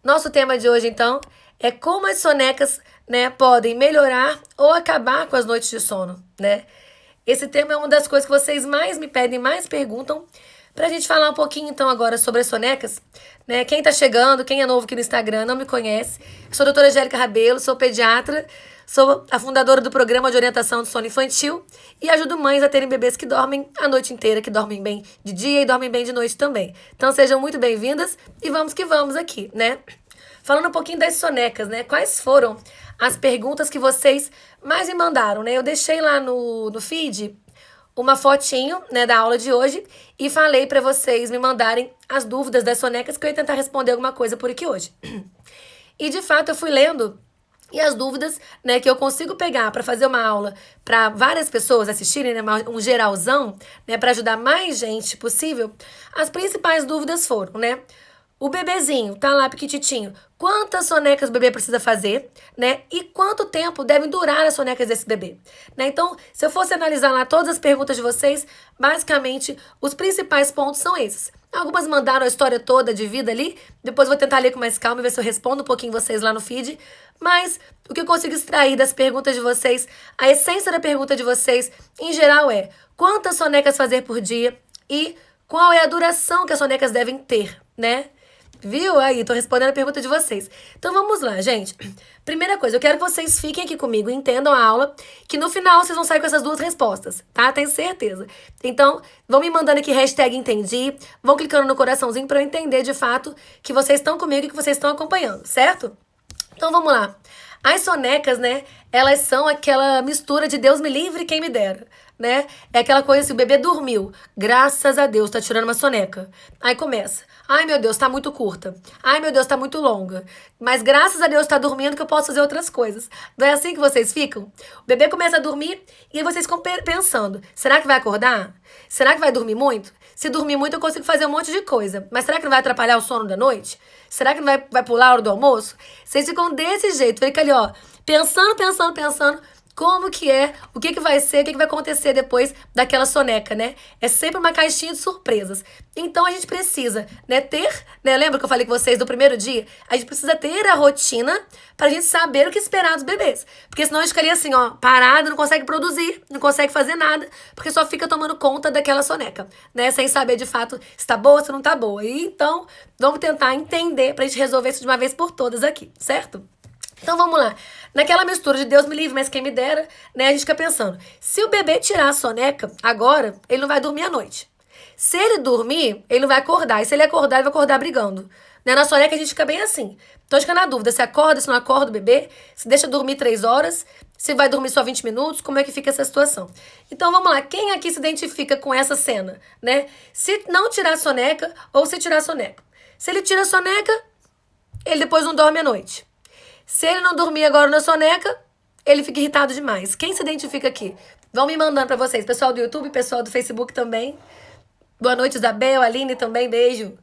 Nosso tema de hoje, então, é como as sonecas, né, podem melhorar ou acabar com as noites de sono, né? Esse tema é uma das coisas que vocês mais me pedem, mais perguntam, pra gente falar um pouquinho, então, agora sobre as sonecas, né? Quem tá chegando, quem é novo aqui no Instagram, não me conhece, sou a doutora Angélica Rabelo, sou pediatra, sou a fundadora do programa de orientação de sono infantil e ajudo mães a terem bebês que dormem a noite inteira, que dormem bem de dia e dormem bem de noite também. Então sejam muito bem-vindas e vamos que vamos aqui, né? Falando um pouquinho das sonecas, né? Quais foram as perguntas que vocês mais me mandaram, né? Eu deixei lá no feed uma fotinho, né, da aula de hoje e falei para vocês me mandarem as dúvidas das sonecas que eu ia tentar responder alguma coisa por aqui hoje. E de fato eu fui lendo e as dúvidas, né, que eu consigo pegar para fazer uma aula para várias pessoas assistirem, né, um geralzão, né, para ajudar mais gente possível, as principais dúvidas foram, né? O bebezinho tá lá pequititinho, quantas sonecas o bebê precisa fazer, né? E quanto tempo devem durar as sonecas desse bebê, né? Então, se eu fosse analisar lá todas as perguntas de vocês, basicamente, os principais pontos são esses. Algumas mandaram a história toda de vida ali, depois vou tentar ler com mais calma e ver se eu respondo um pouquinho vocês lá no feed, mas o que eu consigo extrair das perguntas de vocês, a essência da pergunta de vocês, em geral é, quantas sonecas fazer por dia e qual é a duração que as sonecas devem ter, né? Viu? Aí, tô respondendo a pergunta de vocês. Então vamos lá, gente. Primeira coisa, eu quero que vocês fiquem aqui comigo e entendam a aula, que no final vocês vão sair com essas duas respostas, tá? Tenho certeza. Então, vão me mandando aqui hashtag entendi, vão clicando no coraçãozinho pra eu entender de fato que vocês estão comigo e que vocês estão acompanhando, certo? Então vamos lá. As sonecas, né, elas são aquela mistura de Deus me livre quem me dera, né? É aquela coisa assim, o bebê dormiu, graças a Deus, tá tirando uma soneca. Aí começa, ai meu Deus, tá muito curta. Ai meu Deus, tá muito longa. Mas graças a Deus tá dormindo que eu posso fazer outras coisas. Não é assim que vocês ficam? O bebê começa a dormir e aí vocês ficam pensando, será que vai acordar? Será que vai dormir muito? Se dormir muito eu consigo fazer um monte de coisa, mas será que não vai atrapalhar o sono da noite? Será que não vai pular a hora do almoço? Vocês ficam desse jeito, fica ali ó, pensando, como que é, o que que vai ser, o que que vai acontecer depois daquela soneca, né? É sempre uma caixinha de surpresas. Então a gente precisa, né, ter, né, lembra que eu falei com vocês do primeiro dia? A gente precisa ter a rotina pra gente saber o que esperar dos bebês. Porque senão a gente ficaria assim, ó, parado, não consegue produzir, não consegue fazer nada, porque só fica tomando conta daquela soneca, né? Sem saber de fato se tá boa ou se não tá boa. E então, vamos tentar entender pra gente resolver isso de uma vez por todas aqui, certo? Então vamos lá. Naquela mistura de Deus me livre, mas quem me dera, né? A gente fica pensando, se o bebê tirar a soneca agora, ele não vai dormir à noite. Se ele dormir, ele não vai acordar. E se ele acordar, ele vai acordar brigando. Né? Na soneca a gente fica bem assim. Então fica na dúvida, se acorda, se não acorda o bebê, se deixa dormir 3 horas, se vai dormir só 20 minutos, como é que fica essa situação. Então vamos lá, quem aqui se identifica com essa cena, né? Se não tirar a soneca ou se tirar a soneca. Se ele tira a soneca, ele depois não dorme à noite. Se ele não dormir agora na soneca, ele fica irritado demais. Quem se identifica aqui? Vão me mandando pra vocês. Pessoal do YouTube, pessoal do Facebook também. Boa noite, Isabel, Aline também, beijo.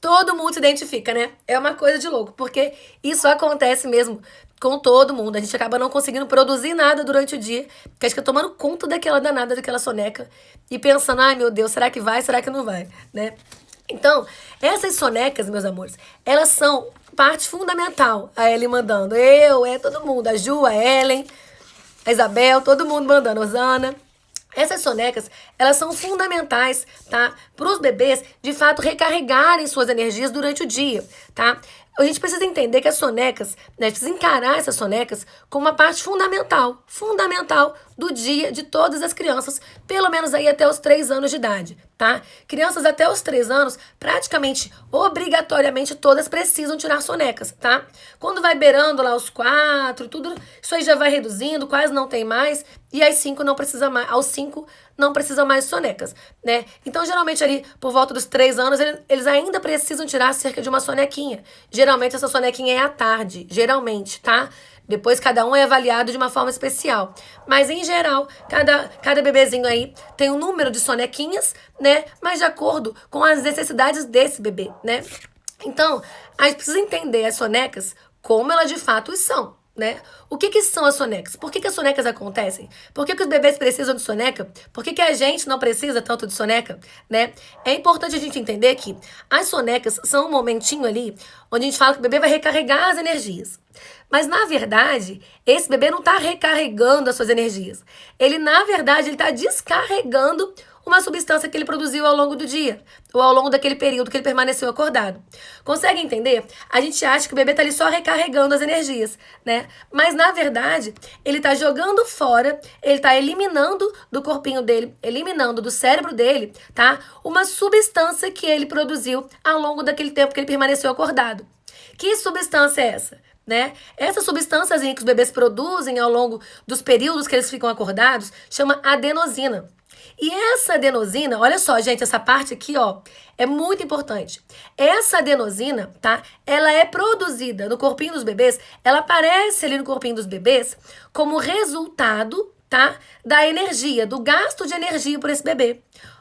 Todo mundo se identifica, né? É uma coisa de louco, porque isso acontece mesmo com todo mundo. A gente acaba não conseguindo produzir nada durante o dia, porque a gente fica tomando conta daquela danada, daquela soneca, e pensando, ai meu Deus, será que vai, será que não vai, né? Então, essas sonecas, meus amores, elas são parte fundamental. A Ellen mandando, todo mundo, a Ju, a Ellen, a Isabel, todo mundo mandando, Osana. Essas sonecas, elas são fundamentais, tá? Para os bebês, de fato, recarregarem suas energias durante o dia, tá? A gente precisa entender que as sonecas, né, a gente precisa encarar essas sonecas como uma parte fundamental do dia de todas as crianças, pelo menos aí até os 3 anos de idade, tá? Crianças até os 3 anos, praticamente, obrigatoriamente, todas precisam tirar sonecas, tá? Quando vai beirando lá os 4, tudo, isso aí já vai reduzindo, quase não tem mais, e aos 5 não precisa mais, aos 5 não precisam mais de sonecas, né? Então, geralmente ali, por volta dos 3 anos, eles ainda precisam tirar cerca de uma sonequinha. Geralmente, essa sonequinha é à tarde, geralmente, tá? Depois, cada um é avaliado de uma forma especial. Mas, em geral, cada bebezinho aí tem um número de sonequinhas, né? Mas de acordo com as necessidades desse bebê, né? Então, a gente precisa entender as sonecas como elas de fato são, né? O que que são as sonecas? Por que que as sonecas acontecem? Por que que os bebês precisam de soneca? Por que que a gente não precisa tanto de soneca, né? É importante a gente entender que as sonecas são um momentinho ali onde a gente fala que o bebê vai recarregar as energias. Mas, na verdade, esse bebê não está recarregando as suas energias. Ele, na verdade, ele está descarregando uma substância que ele produziu ao longo do dia, ou ao longo daquele período que ele permaneceu acordado. Consegue entender? A gente acha que o bebê está ali só recarregando as energias, né? Mas, na verdade, ele está jogando fora, ele está eliminando do corpinho dele, eliminando do cérebro dele, tá? Uma substância que ele produziu ao longo daquele tempo que ele permaneceu acordado. Que substância é essa? Né? Essa substânciazinha que os bebês produzem ao longo dos períodos que eles ficam acordados chama adenosina. E essa adenosina, olha só, gente, essa parte aqui, ó, é muito importante. Essa adenosina, tá? Ela é produzida no corpinho dos bebês, ela aparece ali no corpinho dos bebês como resultado, tá? Da energia, do gasto de energia por esse bebê.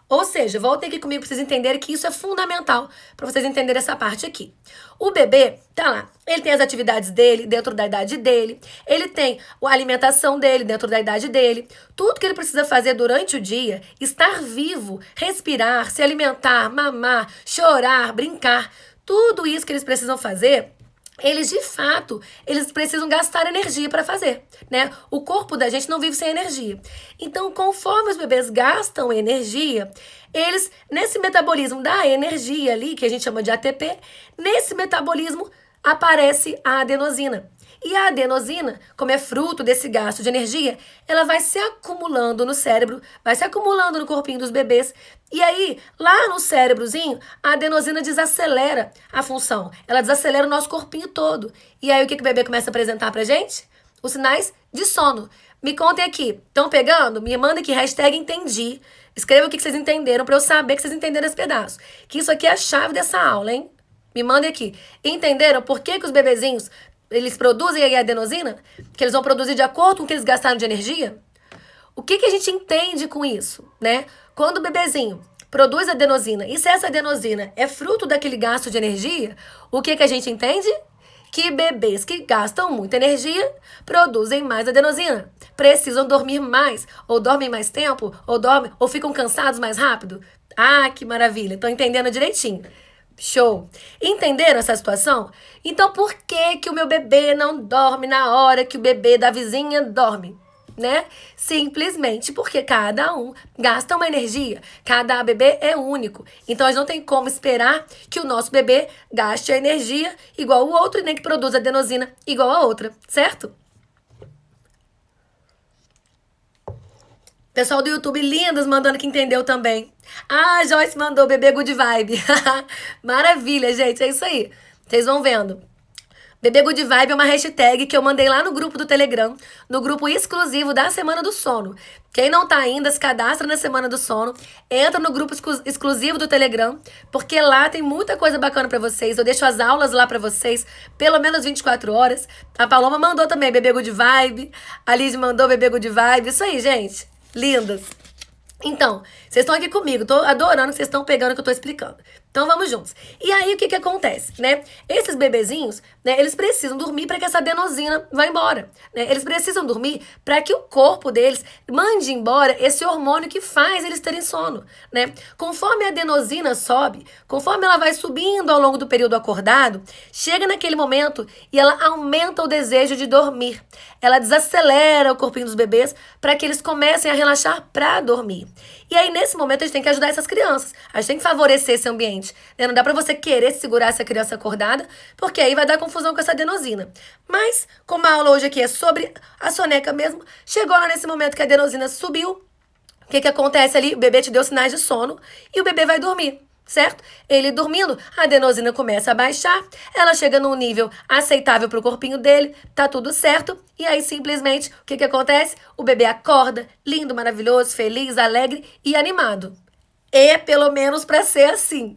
Ou seja, voltem aqui comigo para vocês entenderem que isso é fundamental para vocês entenderem essa parte aqui. O bebê, tá lá, ele tem as atividades dele dentro da idade dele, ele tem a alimentação dele dentro da idade dele, tudo que ele precisa fazer durante o dia, estar vivo, respirar, se alimentar, mamar, chorar, brincar, tudo isso que eles precisam fazer, eles de fato, eles precisam gastar energia para fazer, né? O corpo da gente não vive sem energia. Então, conforme os bebês gastam energia, eles, nesse metabolismo da energia ali, que a gente chama de ATP, nesse metabolismo aparece a adenosina. E a adenosina, como é fruto desse gasto de energia, ela vai se acumulando no cérebro, vai se acumulando no corpinho dos bebês. E aí, lá no cérebrozinho, a adenosina desacelera a função. Ela desacelera o nosso corpinho todo. E aí, o que o bebê começa a apresentar pra gente? Os sinais de sono. Me contem aqui. Estão pegando? Me mandem aqui, hashtag entendi. Escreva o que vocês entenderam pra eu saber que vocês entenderam esse pedaço. Que isso aqui é a chave dessa aula, hein? Me mandem aqui. Entenderam por que os bebezinhos eles produzem a adenosina? Que eles vão produzir de acordo com o que eles gastaram de energia? O que a gente entende com isso, né? Quando o bebezinho produz adenosina, e se essa adenosina é fruto daquele gasto de energia, o que a gente entende? Que bebês que gastam muita energia produzem mais adenosina, precisam dormir mais, ou dormem mais tempo, ou ficam cansados mais rápido. Ah, que maravilha! Estão entendendo direitinho. Show! Entenderam essa situação? Então, por que o meu bebê não dorme na hora que o bebê da vizinha dorme? Né? Simplesmente porque cada um gasta uma energia. Cada bebê é único. Então, a gente não tem como esperar que o nosso bebê gaste a energia igual o outro e nem que produza adenosina igual a outra, certo? Pessoal do YouTube, lindas, mandando que entendeu também. Ah, Joyce mandou bebê good vibe. Maravilha, gente, é isso aí. Vocês vão vendo. Bebê good vibe é uma hashtag que eu mandei lá no grupo do Telegram, no grupo exclusivo da Semana do Sono. Quem não tá ainda, se cadastra na Semana do Sono, entra no grupo exclusivo do Telegram, porque lá tem muita coisa bacana pra vocês. Eu deixo as aulas lá pra vocês, pelo menos 24 horas. A Paloma mandou também bebê good vibe, a Liz mandou bebê good vibe. Isso aí, gente. Lindas. Então, vocês estão aqui comigo, tô adorando que vocês estão pegando o que eu tô explicando. Então vamos juntos. E aí o que acontece, né? Esses bebezinhos, né, eles precisam dormir para que essa adenosina vá embora, né? Eles precisam dormir para que o corpo deles mande embora esse hormônio que faz eles terem sono, né? Conforme a adenosina sobe, conforme ela vai subindo ao longo do período acordado, chega naquele momento e ela aumenta o desejo de dormir. Ela desacelera o corpinho dos bebês para que eles comecem a relaxar para dormir. E aí, nesse momento, a gente tem que ajudar essas crianças. A gente tem que favorecer esse ambiente. Né? Não dá pra você querer segurar essa criança acordada, porque aí vai dar confusão com essa adenosina. Mas, como a aula hoje aqui é sobre a soneca mesmo, chegou lá nesse momento que a adenosina subiu. O que acontece ali? O bebê te deu sinais de sono e o bebê vai dormir. Certo? Ele dormindo, a adenosina começa a baixar, ela chega num nível aceitável para o corpinho dele, tá tudo certo, e aí simplesmente o que acontece? O bebê acorda, lindo, maravilhoso, feliz, alegre e animado. É pelo menos para ser assim,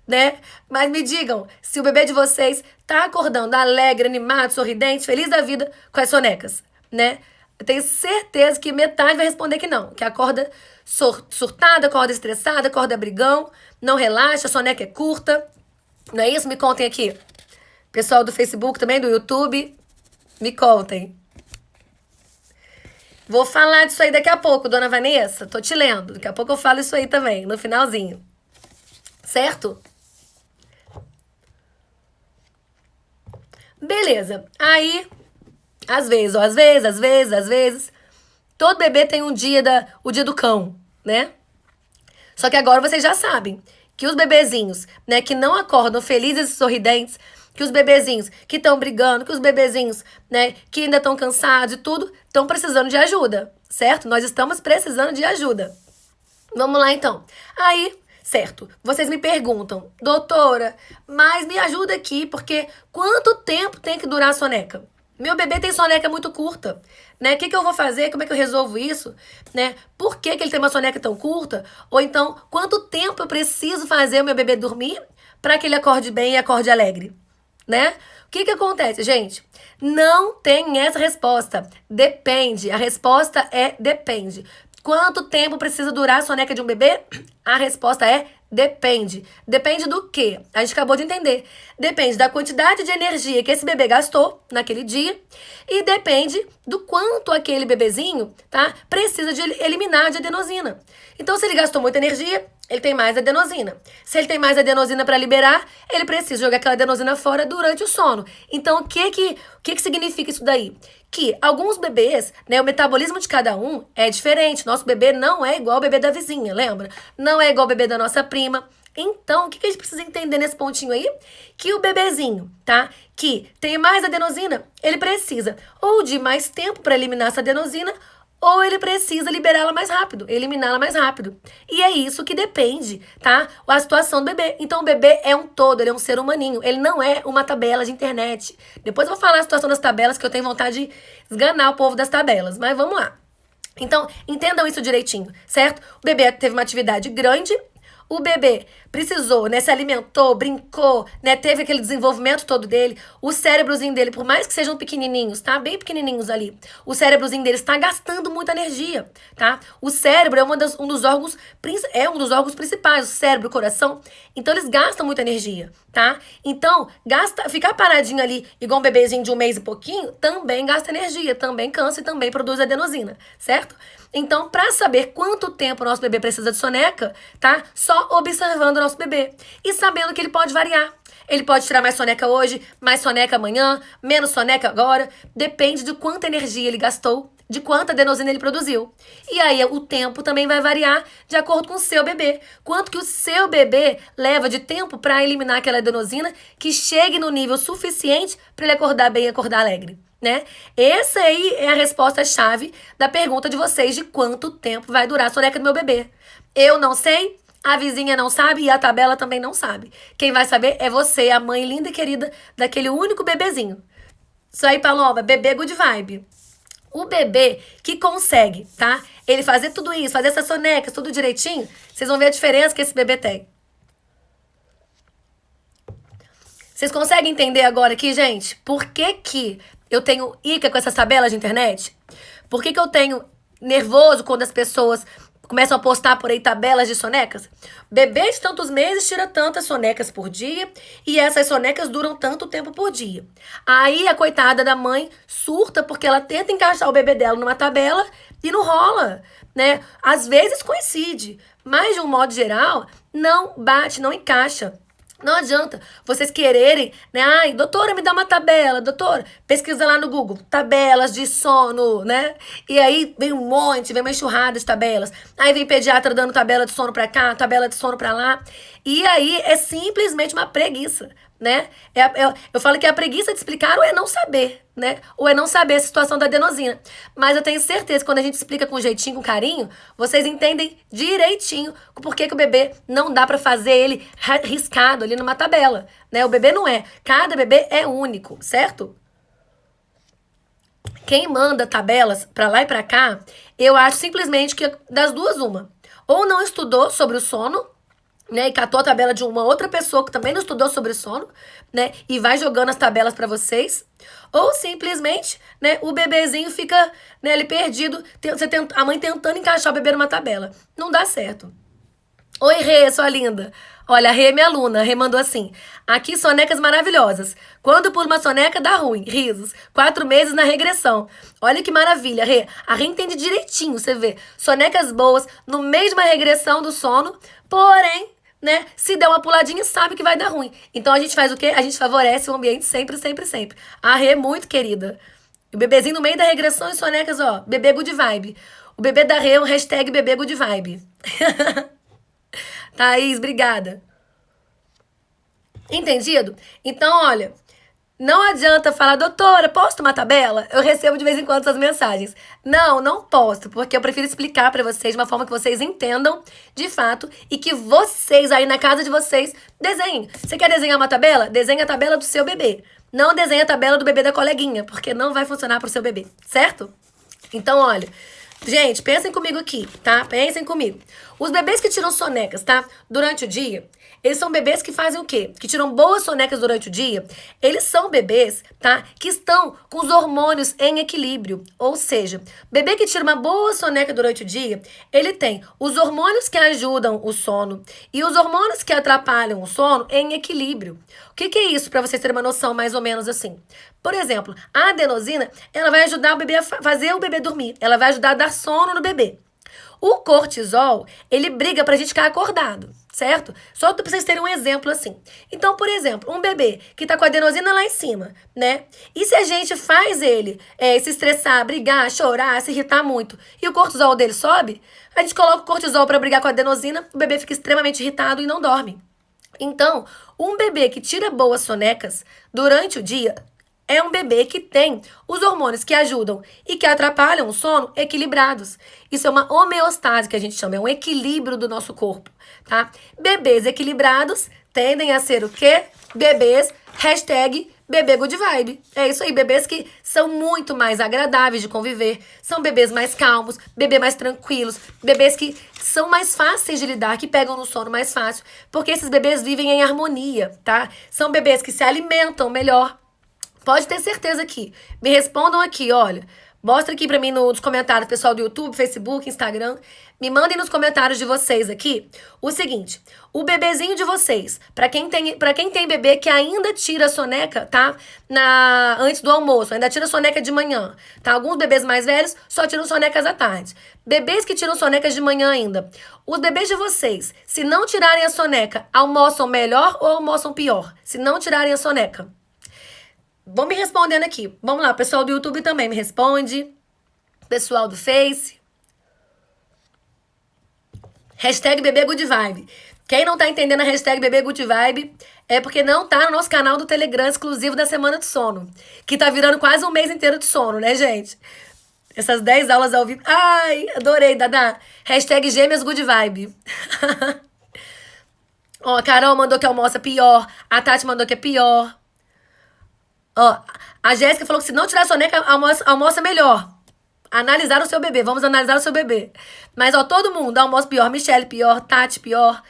né? Mas me digam, se o bebê de vocês tá acordando alegre, animado, sorridente, feliz da vida com as sonecas, né? Eu tenho certeza que metade vai responder que não, que acorda surtada, acorda estressada, acorda brigão, não relaxa, a soneca é curta. Não é isso? Me contem aqui. Pessoal do Facebook também, do YouTube. Me contem. Vou falar disso aí daqui a pouco, dona Vanessa. Tô te lendo. Daqui a pouco eu falo isso aí também, no finalzinho. Certo? Beleza. Aí, às vezes, todo bebê tem o dia do cão, né? Só que agora vocês já sabem que os bebezinhos, né, que não acordam felizes e sorridentes, que os bebezinhos que estão brigando, que os bebezinhos, né, que ainda estão cansados e tudo, estão precisando de ajuda, certo? Nós estamos precisando de ajuda. Vamos lá então. Aí, certo, vocês me perguntam, doutora, mas me ajuda aqui, porque quanto tempo tem que durar a soneca? Meu bebê tem soneca muito curta, né? O que eu vou fazer? Como é que eu resolvo isso? Né? Por que ele tem uma soneca tão curta? Ou então, quanto tempo eu preciso fazer o meu bebê dormir para que ele acorde bem e acorde alegre? Né? O que acontece, gente? Não tem essa resposta. Depende. A resposta é depende. Quanto tempo precisa durar a soneca de um bebê? A resposta é depende. Depende do quê? A gente acabou de entender. Depende da quantidade de energia que esse bebê gastou naquele dia e depende do quanto aquele bebezinho, tá, precisa de eliminar de adenosina. Então, se ele gastou muita energia, ele tem mais adenosina. Se ele tem mais adenosina para liberar, ele precisa jogar aquela adenosina fora durante o sono. Então, o que significa isso daí? Que alguns bebês, né, o metabolismo de cada um é diferente. Nosso bebê não é igual ao bebê da vizinha, lembra? Não é igual ao bebê da nossa prima. Então, o que a gente precisa entender nesse pontinho aí? Que o bebezinho, tá? Que tem mais adenosina, ele precisa ou de mais tempo para eliminar essa adenosina, ou ele precisa liberá-la mais rápido, eliminá-la mais rápido. E é isso que depende, tá? A situação do bebê. Então, o bebê é um todo, ele é um ser humaninho. Ele não é uma tabela de internet. Depois eu vou falar a situação das tabelas, que eu tenho vontade de esganar o povo das tabelas. Mas vamos lá. Então, entendam isso direitinho, certo? O bebê teve uma atividade grande, o bebê precisou, né, se alimentou, brincou, né, teve aquele desenvolvimento todo dele, o cérebrozinho dele, por mais que sejam pequenininhos, tá? Bem pequenininhos ali, o cérebrozinho dele está gastando muita energia, tá? O cérebro é um dos órgãos principais, o cérebro, o coração, então eles gastam muita energia, tá? Então, ficar paradinho ali, igual um bebezinho de um mês e pouquinho, também gasta energia, também cansa e também produz adenosina, certo? Então, para saber quanto tempo o nosso bebê precisa de soneca, tá? Só observando o nosso bebê e sabendo que ele pode variar. Ele pode tirar mais soneca hoje, mais soneca amanhã, menos soneca agora. Depende de quanta energia ele gastou, de quanta adenosina ele produziu. E aí o tempo também vai variar de acordo com o seu bebê. Quanto que o seu bebê leva de tempo para eliminar aquela adenosina que chegue no nível suficiente para ele acordar bem e acordar alegre. Né? Essa aí é a resposta-chave da pergunta de vocês de quanto tempo vai durar a soneca do meu bebê. Eu não sei, a vizinha não sabe e a tabela também não sabe. Quem vai saber é você, a mãe linda e querida daquele único bebezinho. Isso aí, Paloma, bebê good vibe. O bebê que consegue, tá? Ele fazer tudo isso, fazer essas sonecas, tudo direitinho, vocês vão ver a diferença que esse bebê tem. Vocês conseguem entender agora aqui, gente? Por que eu tenho ica com essas tabelas de internet? Por que eu tenho nervoso quando as pessoas começam a postar por aí tabelas de sonecas? Bebê de tantos meses tira tantas sonecas por dia e essas sonecas duram tanto tempo por dia. Aí a coitada da mãe surta porque ela tenta encaixar o bebê dela numa tabela e não rola, né? Às vezes coincide, mas de um modo geral não bate, não encaixa. Não adianta vocês quererem, né? Ai, doutora, me dá uma tabela, doutora. Pesquisa lá no Google, tabelas de sono, né? E aí vem um monte, vem uma enxurrada de tabelas. Aí vem pediatra dando tabela de sono pra cá, tabela de sono pra lá. E aí é simplesmente uma preguiça, né? Eu falo que a preguiça de explicar ou é não saber, né? Ou é não saber a situação da adenosina. Mas eu tenho certeza que quando a gente explica com jeitinho, com carinho, vocês entendem direitinho por que o bebê não dá pra fazer ele riscado ali numa tabela, né? O bebê não é. Cada bebê é único, certo? Quem manda tabelas pra lá e pra cá, eu acho simplesmente que das duas uma. Ou não estudou sobre o sono, né, e catou a tabela de uma outra pessoa que também não estudou sobre sono, né, e vai jogando as tabelas para vocês, ou simplesmente, né, o bebezinho fica, né, ali perdido, a mãe tentando encaixar o bebê numa tabela. Não dá certo. Oi, Rê, sua linda. Olha, a Rê é minha aluna. A Rê mandou assim. Aqui, sonecas maravilhosas. Quando pulo uma soneca, dá ruim. Risos. 4 meses na regressão. Olha que maravilha, Rê. A Rê entende direitinho, você vê. Sonecas boas no meio de uma regressão do sono. Porém, né, se der uma puladinha, sabe que vai dar ruim. Então a gente faz o quê? A gente favorece o ambiente sempre, sempre, sempre. A Rê é muito querida. O bebezinho no meio da regressão e sonecas, ó. Bebê good vibe. O bebê da Rê é um hashtag bebê good vibe. Thaís, obrigada. Entendido? Então, olha, não adianta falar, doutora, posto uma tabela? Eu recebo de vez em quando essas mensagens. Não, não posto, porque eu prefiro explicar pra vocês de uma forma que vocês entendam, de fato, e que vocês aí na casa de vocês desenhem. Você quer desenhar uma tabela? Desenha a tabela do seu bebê. Não desenha a tabela do bebê da coleguinha, porque não vai funcionar pro seu bebê, certo? Então, olha, gente, pensem comigo aqui, tá? Pensem comigo. Os bebês que tiram sonecas, tá? Durante o dia, eles são bebês que fazem o quê? Que tiram boas sonecas durante o dia. Eles são bebês, tá? Que estão com os hormônios em equilíbrio. Ou seja, bebê que tira uma boa soneca durante o dia, ele tem os hormônios que ajudam o sono e os hormônios que atrapalham o sono em equilíbrio. O que é isso, para vocês terem uma noção mais ou menos assim? Por exemplo, a adenosina, ela vai ajudar o bebê a fazer o bebê dormir. Ela vai ajudar a dar sono no bebê. O cortisol, ele briga pra gente ficar acordado, certo? Só pra vocês terem um exemplo assim. Então, por exemplo, um bebê que tá com a adenosina lá em cima, né? E se a gente faz ele se estressar, brigar, chorar, se irritar muito, e o cortisol dele sobe, a gente coloca o cortisol pra brigar com a adenosina, o bebê fica extremamente irritado e não dorme. Então, um bebê que tira boas sonecas durante o dia é um bebê que tem os hormônios que ajudam e que atrapalham o sono equilibrados. Isso é uma homeostase que a gente chama, é um equilíbrio do nosso corpo, tá? Bebês equilibrados tendem a ser o quê? Bebês, hashtag bebê good vibe. É isso aí, bebês que são muito mais agradáveis de conviver, são bebês mais calmos, bebês mais tranquilos, bebês que são mais fáceis de lidar, que pegam no sono mais fácil, porque esses bebês vivem em harmonia, tá? São bebês que se alimentam melhor. Pode ter certeza aqui. Me respondam aqui, olha. Mostra aqui pra mim nos comentários, pessoal do YouTube, Facebook, Instagram. Me mandem nos comentários de vocês aqui o seguinte. O bebezinho de vocês, pra quem tem bebê que ainda tira soneca, tá? Antes do almoço, ainda tira soneca de manhã, tá? Alguns bebês mais velhos só tiram sonecas à tarde. Bebês que tiram sonecas de manhã ainda. Os bebês de vocês, se não tirarem a soneca, almoçam melhor ou almoçam pior? Se não tirarem a soneca. Vão me respondendo aqui. Vamos lá, pessoal do YouTube também me responde. Pessoal do Face. Hashtag bebê good vibe. Quem não tá entendendo a hashtag bebê good vibe é porque não tá no nosso canal do Telegram exclusivo da Semana de Sono. Que tá virando quase um mês inteiro de sono, né, gente? Essas 10 aulas ao vivo. Ai, adorei, Dada. Hashtag gêmeas good vibe. Ó, a Carol mandou que almoça pior. A Tati mandou que é pior. Ó, a Jéssica falou que se não tirar soneca, almoça melhor. Analisar o seu bebê. Vamos analisar o seu bebê. Mas, ó, todo mundo. Almoço pior. Michelle pior. Tati pior.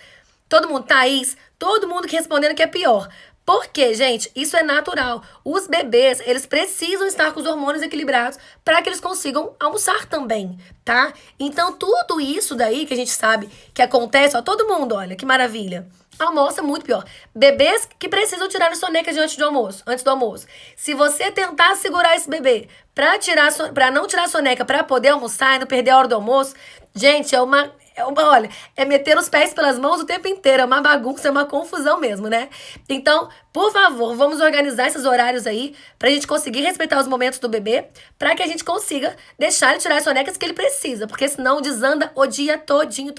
Todo mundo. Thaís. Todo mundo que respondendo que é pior. Por quê, gente? Isso é natural. Os bebês, eles precisam estar com os hormônios equilibrados para que eles consigam almoçar também, tá? Então, tudo isso daí que a gente sabe que acontece, ó, todo mundo, olha, que maravilha. Almoça muito pior. Bebês que precisam tirar a soneca antes do almoço. Se você tentar segurar esse bebê para não tirar a soneca para poder almoçar e não perder a hora do almoço, gente, olha, é meter os pés pelas mãos o tempo inteiro, é uma bagunça, é uma confusão mesmo, né? Então, por favor, vamos organizar esses horários aí pra gente conseguir respeitar os momentos do bebê, pra que a gente consiga deixar ele tirar as sonecas que ele precisa, porque senão desanda o dia todinho,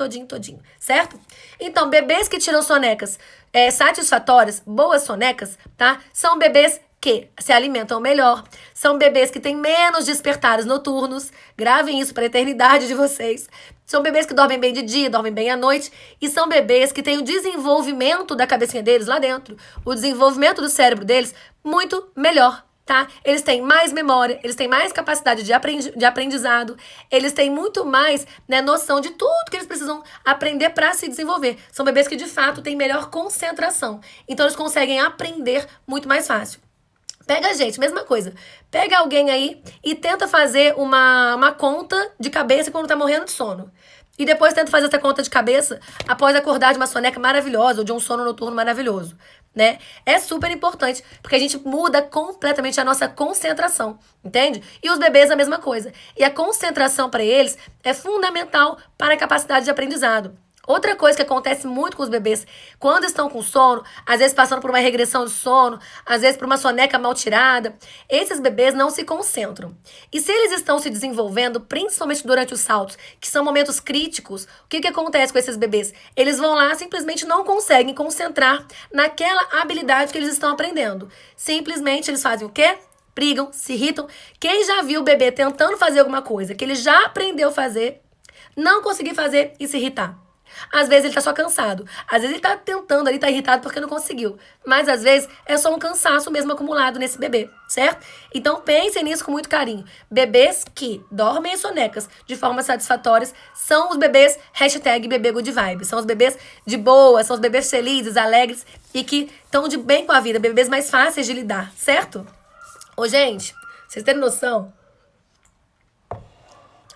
certo? Então, bebês que tiram sonecas satisfatórias, boas sonecas, tá? São bebês que se alimentam melhor, são bebês que têm menos despertares noturnos, gravem isso para a eternidade de vocês. São bebês que dormem bem de dia, dormem bem à noite, e são bebês que têm o desenvolvimento da cabecinha deles lá dentro, o desenvolvimento do cérebro deles muito melhor, tá? Eles têm mais memória, eles têm mais capacidade de aprendizado, eles têm muito mais, né, noção de tudo que eles precisam aprender para se desenvolver. São bebês que, de fato, têm melhor concentração, então eles conseguem aprender muito mais fácil. Pega a gente, mesma coisa. Pega alguém aí e tenta fazer uma conta de cabeça quando tá morrendo de sono. E depois tenta fazer essa conta de cabeça após acordar de uma soneca maravilhosa ou de um sono noturno maravilhoso, né? É super importante, porque a gente muda completamente a nossa concentração, entende? E os bebês a mesma coisa. E a concentração para eles é fundamental para a capacidade de aprendizado. Outra coisa que acontece muito com os bebês, quando estão com sono, às vezes passando por uma regressão de sono, às vezes por uma soneca mal tirada, esses bebês não se concentram. E se eles estão se desenvolvendo, principalmente durante os saltos, que são momentos críticos, o que acontece com esses bebês? Eles vão lá, simplesmente não conseguem concentrar naquela habilidade que eles estão aprendendo. Simplesmente eles fazem o quê? Brigam, se irritam. Quem já viu o bebê tentando fazer alguma coisa que ele já aprendeu a fazer, não conseguir fazer e se irritar? Às vezes ele tá só cansado. Às vezes ele tá tentando ali, tá irritado porque não conseguiu. Mas às vezes é só um cansaço mesmo acumulado nesse bebê, certo? Então pensem nisso com muito carinho. Bebês que dormem em sonecas de forma satisfatórias são os bebês #bebê good vibe. São os bebês de boa, são os bebês felizes, alegres e que estão de bem com a vida. Bebês mais fáceis de lidar, certo? Ô, gente, vocês terem noção?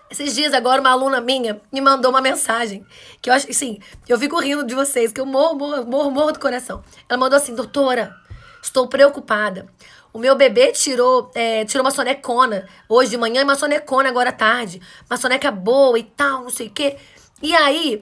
Esses dias agora uma aluna minha me mandou uma mensagem que eu acho, assim, eu fico rindo de vocês, que eu morro do coração. Ela mandou assim: doutora, estou preocupada. O meu bebê tirou uma sonecona hoje de manhã e uma sonecona agora à tarde. Uma soneca boa e tal, não sei o quê. E aí,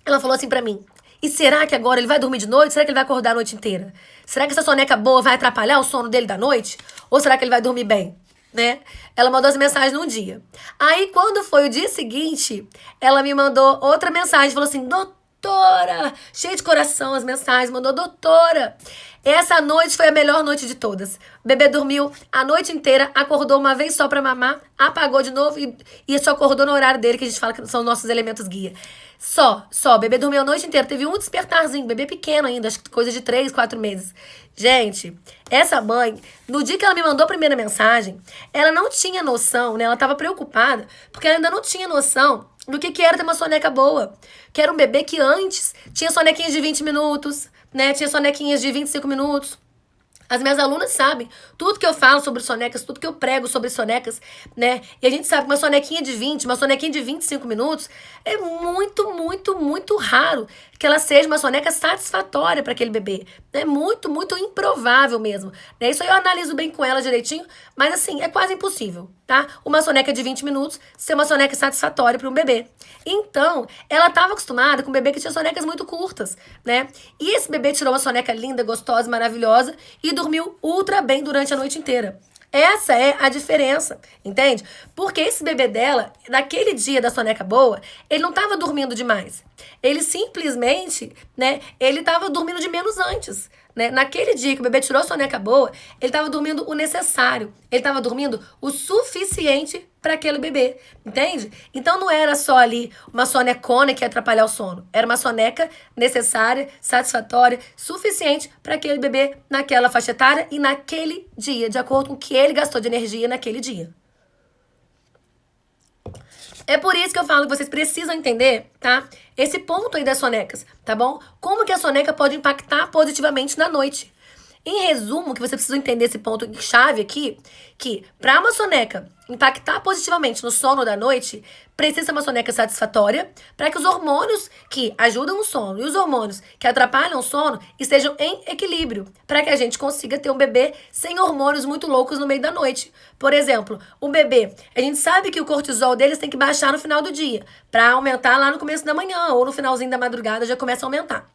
ela falou assim pra mim: e será que agora ele vai dormir de noite? Será que ele vai acordar a noite inteira? Será que essa soneca boa vai atrapalhar o sono dele da noite? Ou será que ele vai dormir bem? Né? Ela mandou as mensagens num dia. Aí, quando foi o dia seguinte, ela me mandou outra mensagem. Falou assim: doutora, cheia de coração as mensagens. Mandou: doutora, essa noite foi a melhor noite de todas. O bebê dormiu a noite inteira, acordou uma vez só pra mamar, apagou de novo e só acordou no horário dele, que a gente fala que são nossos elementos guia. Só. O bebê dormiu a noite inteira. Teve um despertarzinho, bebê pequeno ainda, acho que coisa de 3, 4 meses. Gente, essa mãe, no dia que ela me mandou a primeira mensagem, ela não tinha noção, né? Ela tava preocupada, porque ela ainda não tinha noção do que era ter uma soneca boa. Que era um bebê que antes tinha sonequinhas de 20 minutos, né? Tinha sonequinhas de 25 minutos. As minhas alunas sabem tudo que eu falo sobre sonecas, tudo que eu prego sobre sonecas, né? E a gente sabe que uma sonequinha de 20, uma sonequinha de 25 minutos é muito raro que ela seja uma soneca satisfatória para aquele bebê. É muito improvável mesmo. Né? Isso aí eu analiso bem com ela direitinho, mas assim, é quase impossível, tá? Uma soneca de 20 minutos ser uma soneca satisfatória para um bebê. Então, ela estava acostumada com um bebê que tinha sonecas muito curtas, né? E esse bebê tirou uma soneca linda, gostosa, maravilhosa e dormiu ultra bem durante a noite inteira. Essa é a diferença, entende? Porque esse bebê dela, naquele dia da soneca boa, ele não estava dormindo demais. Ele simplesmente, né, ele estava dormindo de menos antes. Né? Naquele dia que o bebê tirou a soneca boa, ele estava dormindo o necessário. Ele estava dormindo o suficiente para aquele bebê, entende? Então não era só ali uma sonecona que ia atrapalhar o sono. Era uma soneca necessária, satisfatória, suficiente para aquele bebê naquela faixa etária e naquele dia, de acordo com o que ele gastou de energia naquele dia. É por isso que eu falo que vocês precisam entender, tá? Esse ponto aí das sonecas, tá bom? Como que a soneca pode impactar positivamente na noite. Em resumo, que você precisa entender esse ponto chave aqui, que para uma soneca impactar positivamente no sono da noite, precisa ser uma soneca satisfatória para que os hormônios que ajudam o sono e os hormônios que atrapalham o sono estejam em equilíbrio, para que a gente consiga ter um bebê sem hormônios muito loucos no meio da noite. Por exemplo, um bebê, a gente sabe que o cortisol deles tem que baixar no final do dia, para aumentar lá no começo da manhã ou no finalzinho da madrugada já começa a aumentar.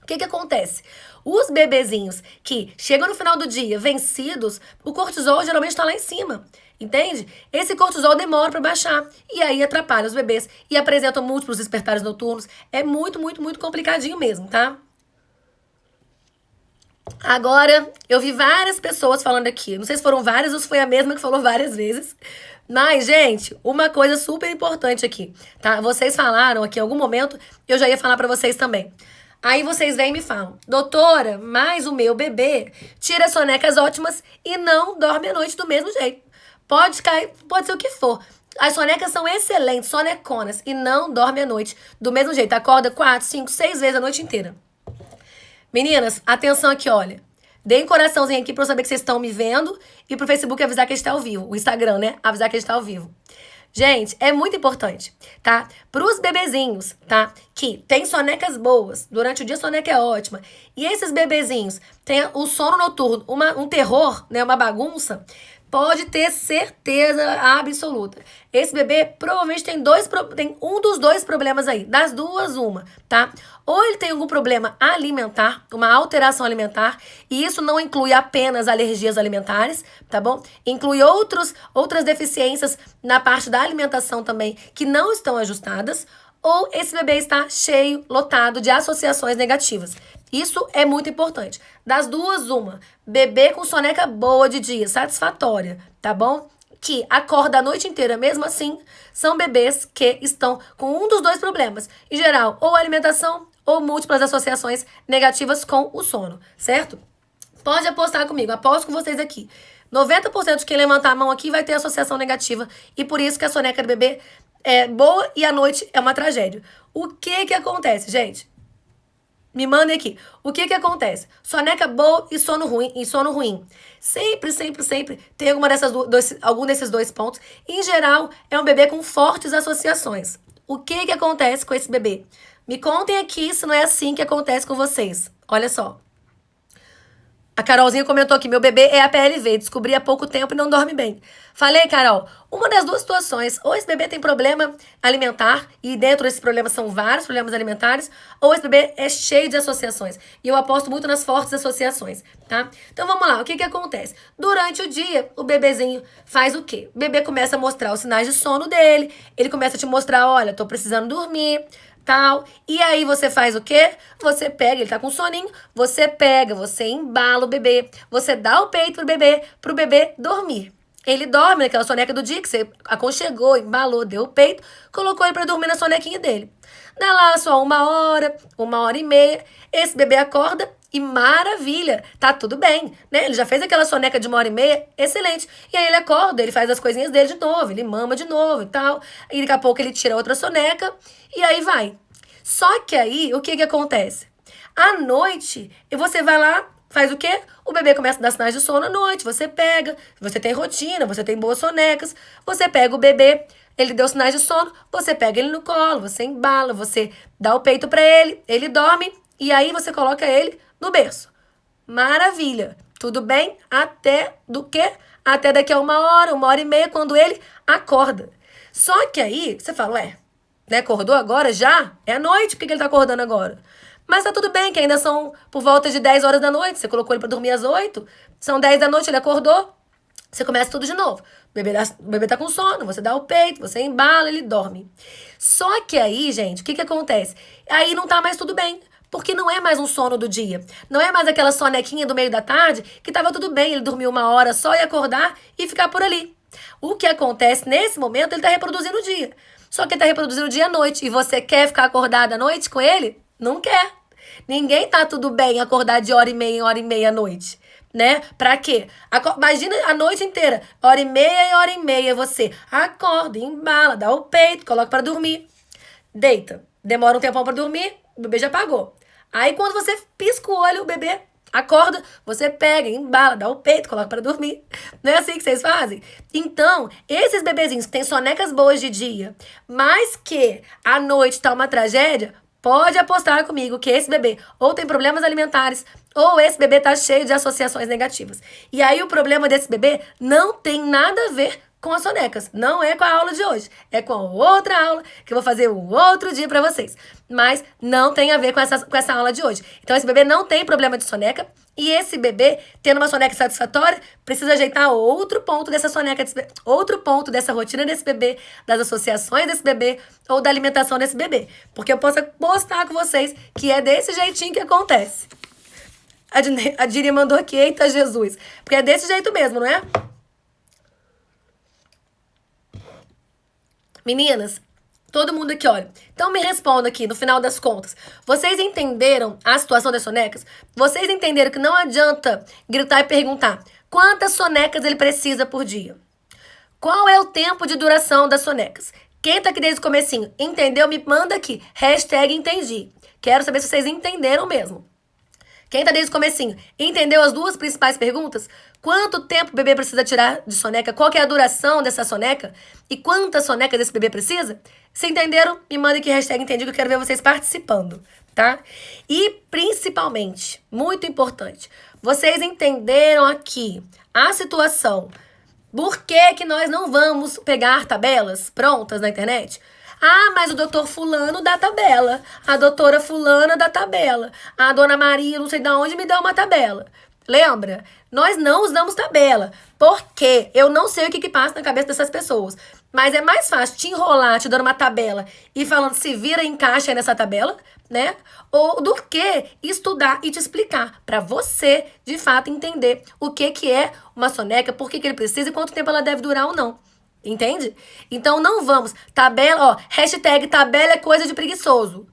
O que acontece? Os bebezinhos que chegam no final do dia vencidos, o cortisol geralmente está lá em cima, entende? Esse cortisol demora para baixar e aí atrapalha os bebês e apresentam múltiplos despertares noturnos. É muito complicadinho mesmo, tá? Agora, eu vi várias pessoas falando aqui. Não sei se foram várias ou se foi a mesma que falou várias vezes. Mas, gente, uma coisa super importante aqui, tá? Vocês falaram aqui em algum momento, eu já ia falar para vocês também. Aí vocês vêm e me falam: doutora, mas o meu bebê tira sonecas ótimas e não dorme à noite do mesmo jeito. Pode cair, pode ser o que for. As sonecas são excelentes, soneconas, e não dorme à noite do mesmo jeito. Acorda 4, 5, 6 vezes a noite inteira. Meninas, atenção aqui, olha. Deem um coraçãozinho aqui pra eu saber que vocês estão me vendo e pro Facebook avisar que a gente tá ao vivo. O Instagram, né? Avisar que a gente tá ao vivo. Gente, é muito importante, tá? Para os bebezinhos, tá? Que tem sonecas boas, durante o dia a soneca é ótima, e esses bebezinhos têm o sono noturno, um terror, né? Uma bagunça, pode ter certeza absoluta. Esse bebê provavelmente tem um dos dois problemas aí, das duas, uma, tá? Ou ele tem algum problema alimentar, uma alteração alimentar, e isso não inclui apenas alergias alimentares, tá bom? Inclui outras deficiências na parte da alimentação também que não estão ajustadas, ou esse bebê está cheio, lotado de associações negativas. Isso é muito importante. Das duas, uma. Bebê com soneca boa de dia, satisfatória, tá bom? Que acorda a noite inteira, mesmo assim, são bebês que estão com um dos dois problemas. Em geral, ou alimentação ou múltiplas associações negativas com o sono, certo? Pode apostar comigo, aposto com vocês aqui. 90% de quem levantar a mão aqui vai ter associação negativa e por isso que a soneca do bebê é boa e à noite é uma tragédia. O que que acontece, gente? Me mandem aqui. O que que acontece? Soneca boa e sono ruim. Sempre tem algum desses dois pontos. Em geral, é um bebê com fortes associações. O que que acontece com esse bebê? Me contem aqui se não é assim que acontece com vocês. Olha só. A Carolzinha comentou aqui, meu bebê é a PLV, descobri há pouco tempo e não dorme bem. Falei, Carol, uma das duas situações, ou esse bebê tem problema alimentar, e dentro desses problemas são vários problemas alimentares, ou esse bebê é cheio de associações. E eu aposto muito nas fortes associações, tá? Então vamos lá, o que que acontece? Durante o dia, o bebezinho faz o quê? O bebê começa a mostrar os sinais de sono dele, ele começa a te mostrar, olha, tô precisando dormir, tal. E aí você faz o quê? Você pega, ele tá com soninho, você pega, você embala o bebê, você dá o peito pro bebê dormir. Ele dorme naquela soneca do dia que você aconchegou, embalou, deu o peito, colocou ele pra dormir na sonequinha dele. Dá lá só 1 hora e meia, esse bebê acorda e maravilha, tá tudo bem, né? Ele já fez aquela soneca de 1 hora e meia, excelente. E aí ele acorda, ele faz as coisinhas dele de novo, ele mama de novo e tal. E daqui a pouco ele tira outra soneca e aí vai. Só que aí, o que que acontece? À noite, e você vai lá, faz o quê? O bebê começa a dar sinais de sono à noite, você pega, você tem rotina, você tem boas sonecas, você pega o bebê, ele deu sinais de sono, você pega ele no colo, você embala, você dá o peito pra ele dorme, e aí você coloca ele no berço. Maravilha. Tudo bem? Até do quê? Até daqui a 1 hora e meia, quando ele acorda. Só que aí, você fala, ué, né, acordou agora já? É à noite, por que ele tá acordando agora? Mas tá tudo bem, que ainda são por volta de 10 horas da noite. Você colocou ele pra dormir às 8. São 10 da noite, ele acordou. Você começa tudo de novo. O bebê tá com sono, você dá o peito, você embala, ele dorme. Só que aí, gente, o que que acontece? Aí não tá mais tudo bem. Porque não é mais um sono do dia. Não é mais aquela sonequinha do meio da tarde que tava tudo bem, ele dormiu 1 hora só e acordar e ficar por ali. O que acontece nesse momento, ele tá reproduzindo o dia. Só que ele tá reproduzindo o dia à noite. E você quer ficar acordada à noite com ele? Não quer. Ninguém tá tudo bem acordar de 1 hora e meia em 1 hora e meia à noite. Né? Pra quê? Imagina a noite inteira. 1 hora e meia em 1 hora e meia. Você acorda, embala, dá o peito, coloca pra dormir. Deita. Demora um tempão pra dormir, o bebê já apagou. Aí quando você pisca o olho, o bebê acorda, você pega, embala, dá o peito, coloca pra dormir. Não é assim que vocês fazem? Então, esses bebezinhos que têm sonecas boas de dia, mas que à noite tá uma tragédia, pode apostar comigo que esse bebê ou tem problemas alimentares, ou esse bebê tá cheio de associações negativas. E aí o problema desse bebê não tem nada a ver com as sonecas. Não é com a aula de hoje. É com outra aula que eu vou fazer um outro dia pra vocês. Mas não tem a ver com essa aula de hoje. Então esse bebê não tem problema de soneca. E esse bebê, tendo uma soneca satisfatória, precisa ajeitar outro ponto dessa soneca, outro ponto dessa rotina desse bebê, das associações desse bebê ou da alimentação desse bebê. Porque eu posso postar com vocês que é desse jeitinho que acontece. A Diri mandou aqui, eita Jesus. Porque é desse jeito mesmo, não é? Meninas, todo mundo aqui, olha. Então me responda aqui, no final das contas. Vocês entenderam a situação das sonecas? Vocês entenderam que não adianta gritar e perguntar quantas sonecas ele precisa por dia? Qual é o tempo de duração das sonecas? Quem tá aqui desde o comecinho, entendeu? Me manda aqui, #entendi. Quero saber se vocês entenderam mesmo. Quem tá desde o comecinho, entendeu as duas principais perguntas? Quanto tempo o bebê precisa tirar de soneca? Qual que é a duração dessa soneca? E quantas sonecas esse bebê precisa? Se entenderam? Me mandem aqui hashtag entendi que eu quero ver vocês participando, tá? E principalmente, muito importante, vocês entenderam aqui a situação. Por que que nós não vamos pegar tabelas prontas na internet? Ah, mas o doutor fulano dá tabela. A doutora fulana dá tabela. A dona Maria, não sei de onde, me dá uma tabela. Lembra? Nós não usamos tabela. Porque eu não sei o que passa na cabeça dessas pessoas. Mas é mais fácil te enrolar, te dando uma tabela e falando se vira e encaixa aí nessa tabela, né? Ou do que estudar e te explicar para você, de fato, entender o que é uma soneca, por que ele precisa e quanto tempo ela deve durar ou não. Entende? Então não vamos. Tabela, ó, hashtag tabela é coisa de preguiçoso.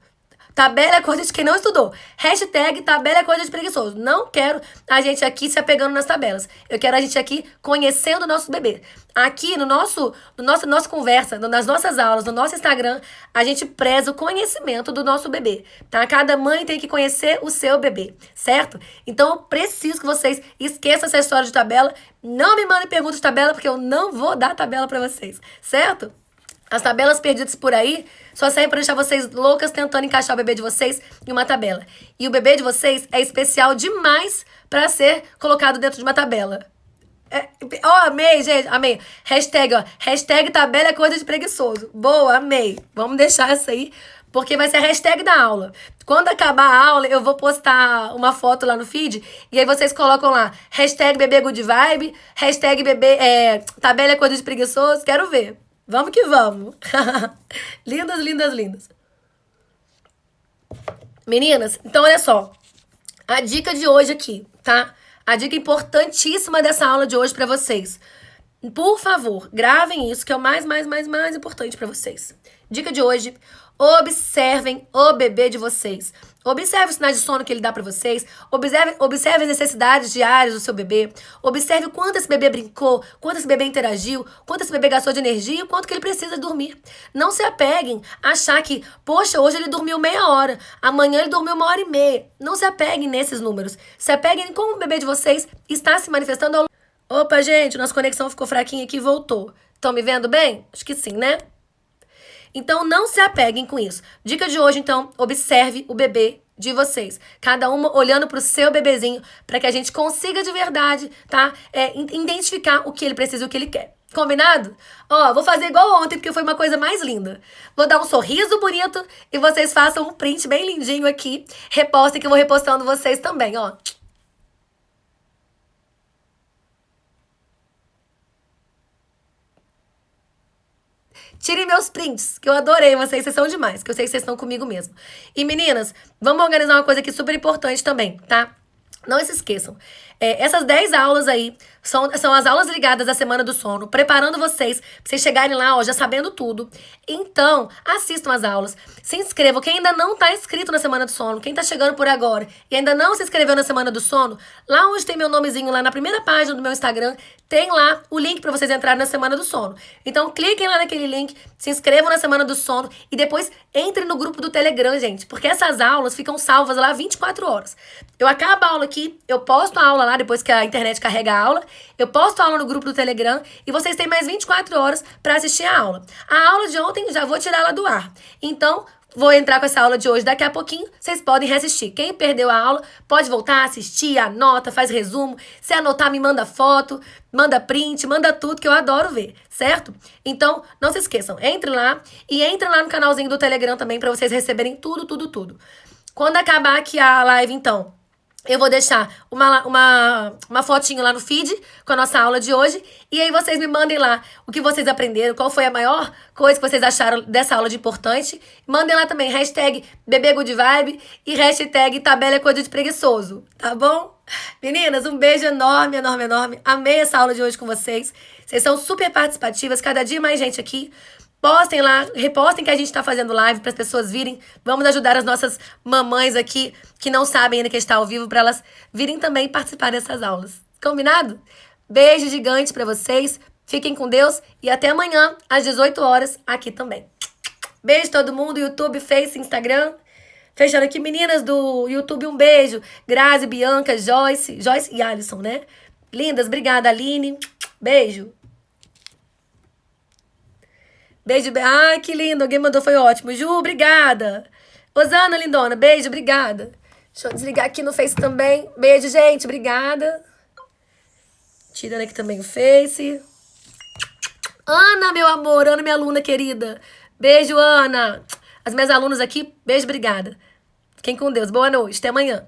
Tabela é coisa de quem não estudou. Hashtag tabela é coisa de preguiçoso. Não quero a gente aqui se apegando nas tabelas. Eu quero a gente aqui conhecendo o nosso bebê. Aqui no nossa conversa, nas nossas aulas, no nosso Instagram, a gente preza o conhecimento do nosso bebê, tá? Cada mãe tem que conhecer o seu bebê, certo? Então eu preciso que vocês esqueçam essa história de tabela. Não me mandem perguntas de tabela, porque eu não vou dar tabela pra vocês, certo? As tabelas perdidas por aí só servem para deixar vocês loucas tentando encaixar o bebê de vocês em uma tabela. E o bebê de vocês é especial demais para ser colocado dentro de uma tabela. Amei, gente, amei. Hashtag, ó, hashtag tabela é coisa de preguiçoso. Boa, amei. Vamos deixar essa aí, porque vai ser a hashtag da aula. Quando acabar a aula, eu vou postar uma foto lá no feed, e aí vocês colocam lá, hashtag bebê good vibe, hashtag bebê, tabela é coisa de preguiçoso, quero ver. Vamos que vamos. Lindas, lindas, lindas. Meninas, então olha só. A dica de hoje aqui, tá? A dica importantíssima dessa aula de hoje pra vocês. Por favor, gravem isso, que é o mais importante pra vocês. Dica de hoje: observem o bebê de vocês. Observe os sinais de sono que ele dá pra vocês. Observe as necessidades diárias do seu bebê. Observe o quanto esse bebê brincou, quanto esse bebê interagiu, quanto esse bebê gastou de energia e o quanto que ele precisa dormir. Não se apeguem a achar que, poxa, hoje ele dormiu meia hora, amanhã ele dormiu 1h30. Não se apeguem nesses números. Se apeguem em como o bebê de vocês está se manifestando ao... Opa, gente, nossa conexão ficou fraquinha aqui e voltou. Estão me vendo bem? Acho que sim, né? Então, não se apeguem com isso. Dica de hoje, então, observe o bebê de vocês. Cada uma olhando pro seu bebezinho, para que a gente consiga de verdade, tá? Identificar o que ele precisa e o que ele quer. Combinado? Ó, vou fazer igual ontem, porque foi uma coisa mais linda. Vou dar um sorriso bonito e vocês façam um print bem lindinho aqui. Repostem que eu vou repostando vocês também, ó. Tirem meus prints, que eu adorei vocês são demais, que eu sei que vocês estão comigo mesmo. E meninas, vamos organizar uma coisa aqui super importante também, tá? Não se esqueçam. Essas 10 aulas aí são as aulas ligadas à Semana do Sono, preparando vocês pra vocês chegarem lá, ó, já sabendo tudo. Então, assistam as aulas, se inscrevam. Quem ainda não tá inscrito na Semana do Sono, quem tá chegando por agora e ainda não se inscreveu na Semana do Sono, lá onde tem meu nomezinho, lá na primeira página do meu Instagram, tem lá o link pra vocês entrarem na Semana do Sono. Então, cliquem lá naquele link, se inscrevam na Semana do Sono e depois entrem no grupo do Telegram, gente, porque essas aulas ficam salvas lá 24 horas. Eu acabo a aula aqui, eu posto a aula lá depois que a internet carrega a aula, eu posto a aula no grupo do Telegram e vocês têm mais 24 horas para assistir a aula. A aula de ontem já vou tirar ela do ar. Então, vou entrar com essa aula de hoje daqui a pouquinho, vocês podem reassistir. Quem perdeu a aula, pode voltar, assistir, anota, faz resumo. Se anotar, me manda foto, manda print, manda tudo, que eu adoro ver, certo? Então, não se esqueçam, entre lá e entre lá no canalzinho do Telegram também para vocês receberem tudo. Quando acabar aqui a live, então, eu vou deixar uma fotinho lá no feed com a nossa aula de hoje. E aí vocês me mandem lá o que vocês aprenderam, qual foi a maior coisa que vocês acharam dessa aula de importante. Mandem lá também hashtag bebêgoodvibe e hashtag tabela é coisa de preguiçoso, tá bom? Meninas, um beijo enorme. Amei essa aula de hoje com vocês. Vocês são super participativas, cada dia mais gente aqui. Postem lá, repostem que a gente tá fazendo live para as pessoas virem. Vamos ajudar as nossas mamães aqui que não sabem ainda que está ao vivo para elas virem também participar dessas aulas. Combinado? Beijo gigante para vocês. Fiquem com Deus e até amanhã às 18 horas aqui também. Beijo todo mundo, YouTube, Face, Instagram. Fechando aqui, meninas do YouTube, um beijo. Grazi, Bianca, Joyce e Alisson, né? Lindas, obrigada, Aline. Beijo. Beijo. Ai, que lindo. Alguém mandou, foi ótimo. Ju, obrigada. Osana, lindona, beijo, obrigada. Deixa eu desligar aqui no Face também. Beijo, gente, obrigada. Tirando aqui também o Face. Ana, meu amor, Ana, minha aluna querida. Beijo, Ana. As minhas alunas aqui, beijo, obrigada. Fiquem com Deus. Boa noite, até amanhã.